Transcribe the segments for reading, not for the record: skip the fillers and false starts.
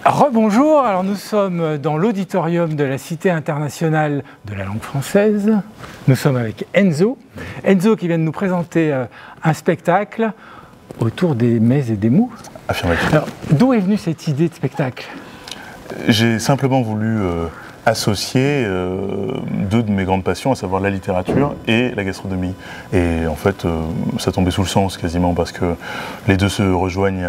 Rebonjour, alors nous sommes dans l'auditorium de la Cité internationale de la langue française. Nous sommes avec Enzo. Enzo qui vient de nous présenter un spectacle autour des mets et des mous. Affirmatif. Alors, d'où est venue cette idée de spectacle? J'ai simplement voulu associer deux de mes grandes passions, à savoir la littérature et la gastronomie. Et en fait, ça tombait sous le sens quasiment, parce que les deux se rejoignent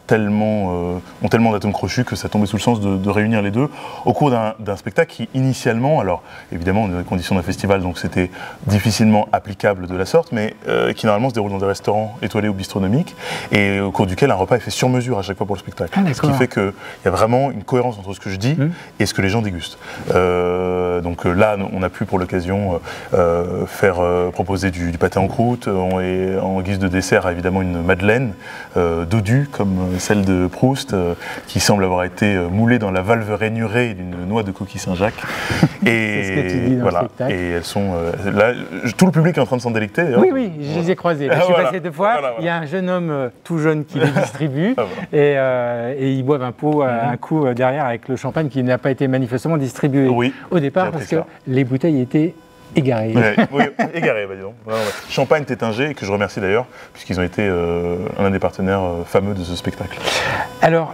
ont tellement d'atomes crochus que ça tombait sous le sens de réunir les deux au cours d'un spectacle qui initialement, alors évidemment on est dans les conditions d'un festival donc c'était difficilement applicable de la sorte, mais qui normalement se déroule dans des restaurants étoilés ou bistronomiques et au cours duquel un repas est fait sur mesure à chaque fois pour le spectacle. Ce qui fait qu'il y a vraiment une cohérence entre ce que je dis et ce que les gens dégustent. Donc là on a pu pour l'occasion proposer du pâté en croûte et en guise de dessert évidemment une madeleine dodue comme celle de Proust, qui semble avoir été moulée dans la valve rainurée d'une noix de coquille Saint-Jacques. C'est ce que tu dis dans le spectacle. Et elles sont là, tout le public est en train de s'en délecter. Oui, oui, je les ai croisées. Je suis passé deux fois. Il y a un jeune homme tout jeune qui les distribue et ils boivent un coup derrière avec le champagne qui n'a pas été manifestement distribué au départ parce que les bouteilles étaient égaré. Oui, égaré, disons. Champagne Tétinger, que je remercie d'ailleurs, puisqu'ils ont été un des partenaires fameux de ce spectacle. Alors,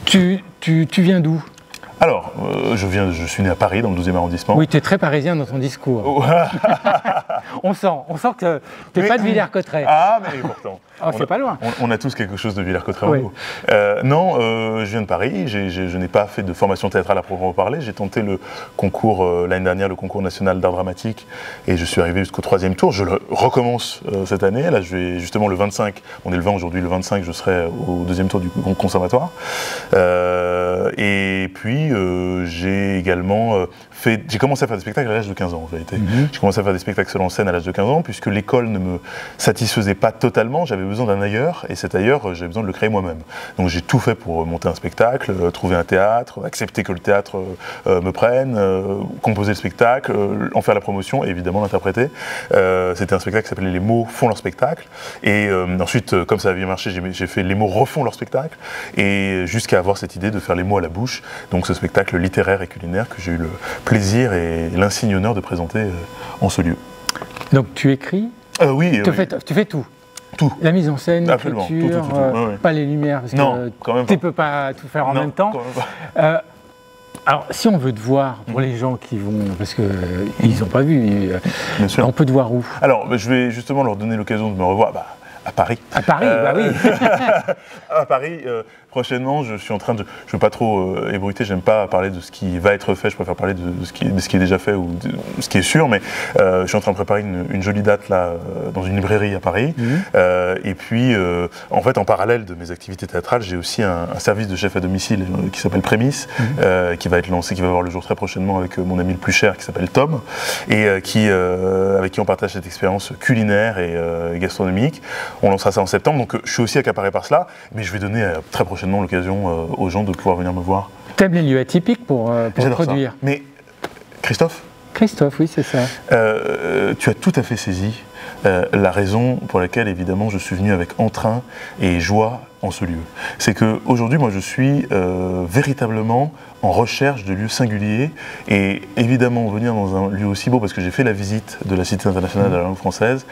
tu viens d'où? Alors, je suis né à Paris, dans le 12e arrondissement. Oui, tu es très parisien dans ton discours. on sent que tu n'es pas de Villers-Cotterêts. Ah, mais pourtant. Oh, c'est pas loin. On a tous quelque chose de Villers-Cotterêts en nous. Non, je viens de Paris, je n'ai pas fait de formation théâtrale à proprement parler. J'ai tenté le concours, l'année dernière, le concours national d'art dramatique, et je suis arrivé jusqu'au 3e tour. Je le recommence cette année. Là, je vais justement le 25, on est le 20 aujourd'hui, le 25, je serai au 2e tour du conservatoire. Et puis, j'ai également j'ai commencé à faire des spectacles à l'âge de 15 ans en vérité. J'ai commencé à faire des spectacles seul en scène à l'âge de 15 ans, puisque l'école ne me satisfaisait pas totalement, j'avais besoin d'un ailleurs, et cet ailleurs, j'avais besoin de le créer moi-même. Donc j'ai tout fait pour monter un spectacle, trouver un théâtre, accepter que le théâtre me prenne, composer le spectacle, en faire la promotion et évidemment l'interpréter. C'était un spectacle qui s'appelait Les mots font leur spectacle, et ensuite, comme ça a bien marché, j'ai fait Les mots refont leur spectacle, et jusqu'à avoir cette idée de faire Les mots à la bouche, donc ce spectacle littéraire et culinaire que j'ai eu le plaisir et l'insigne honneur de présenter en ce lieu. Donc tu écris? Oui. Tu fais tout? Tout. La mise en scène, l'écriture, pas les lumières, parce que tu ne peux pas tout faire en même temps. Alors, si on veut te voir, pour les gens qui vont, parce qu'ils n'ont pas vu, on peut te voir où? Alors, je vais justement leur donner l'occasion de me revoir. À Paris. À Paris, oui. À Paris, prochainement, je suis en train de... Je ne veux pas trop ébruiter, j'aime pas parler de ce qui va être fait, je préfère parler de ce qui est déjà fait ou de ce qui est sûr, mais je suis en train de préparer une jolie date là, dans une librairie à Paris. Et puis, en fait, en parallèle de mes activités théâtrales, j'ai aussi un service de chef à domicile qui s'appelle Prémisse, qui va être lancé, qui va voir le jour très prochainement avec mon ami le plus cher qui s'appelle Tom, et avec qui on partage cette expérience culinaire et gastronomique. On lancera ça en septembre, donc je suis aussi accaparé par cela, mais je vais donner très prochainement l'occasion aux gens de pouvoir venir me voir. T'aimes les lieux atypiques pour produire ça. Mais Christophe, oui, c'est ça. Tu as tout à fait saisi la raison pour laquelle, évidemment, je suis venu avec entrain et joie en ce lieu. C'est qu'aujourd'hui, moi, je suis véritablement en recherche de lieux singuliers, et évidemment venir dans un lieu aussi beau, parce que j'ai fait la visite de la Cité internationale de la langue française,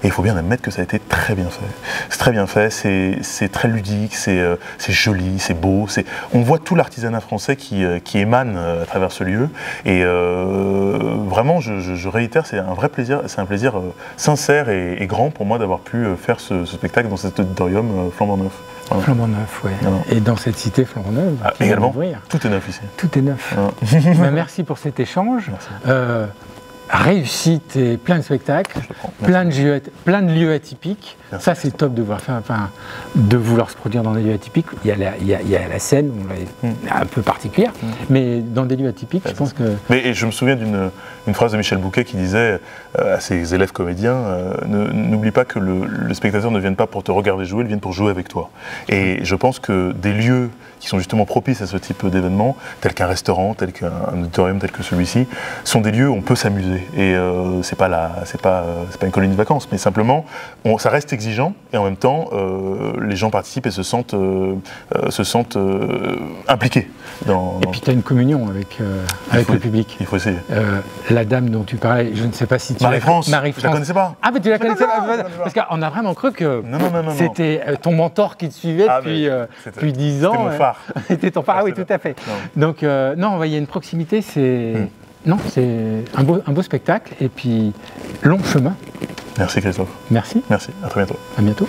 et il faut bien admettre que ça a été très bien fait. C'est très bien fait, c'est très ludique, c'est joli, c'est beau, on voit tout l'artisanat français qui émane à travers ce lieu, et vraiment, je réitère, c'est un vrai plaisir, c'est un plaisir sincère et grand pour moi d'avoir pu faire ce spectacle dans cet auditorium flambant neuf. Voilà. Flambant neuf, oui. Et dans cette cité flambant neuve, également, tout est neuf ici. Tout est neuf. Merci pour cet échange. Réussite et plein de spectacles, plein de lieux atypiques. Merci. Ça, c'est top de vouloir se produire dans des lieux atypiques. Il y a la scène, un peu particulière, mais dans des lieux atypiques, je pense que... Mais je me souviens d'une phrase de Michel Bouquet qui disait à ses élèves comédiens, n'oublie pas que le spectateur ne vient pas pour te regarder jouer, il vient pour jouer avec toi. Et je pense que des lieux qui sont justement propices à ce type d'événement, tels qu'un restaurant, tel qu'un auditorium, tel que celui-ci, sont des lieux où on peut s'amuser. Et c'est pas une colonie de vacances, mais simplement, ça reste exigeant et en même temps, les gens participent et se sentent impliqués. Et puis tu as une communion avec le public. Il faut essayer. La dame dont tu parlais, je ne sais pas si tu... Marie-France, je la connaissais pas. Ah, mais tu la connaissais pas. Parce qu'on a vraiment cru que c'était ton mentor qui te suivait depuis 10 ans. C'était mon phare. C'était ton phare, oui, tout à fait. Donc, non, il y a une proximité, c'est un beau spectacle et puis long chemin. Merci Christophe. Merci. Merci, à très bientôt. À bientôt.